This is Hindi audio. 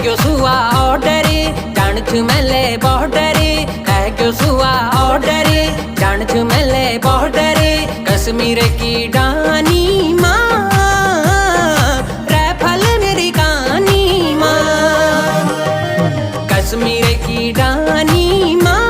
क्यों सुआ ऑर्डर जान छु मेले बॉर्डर है क्यों सुआ ऑर्डर जान छु मेले बॉर्डर कश्मीर की डानी माँ रैफल मेरी कहानी माँ कश्मीर की डानी माँ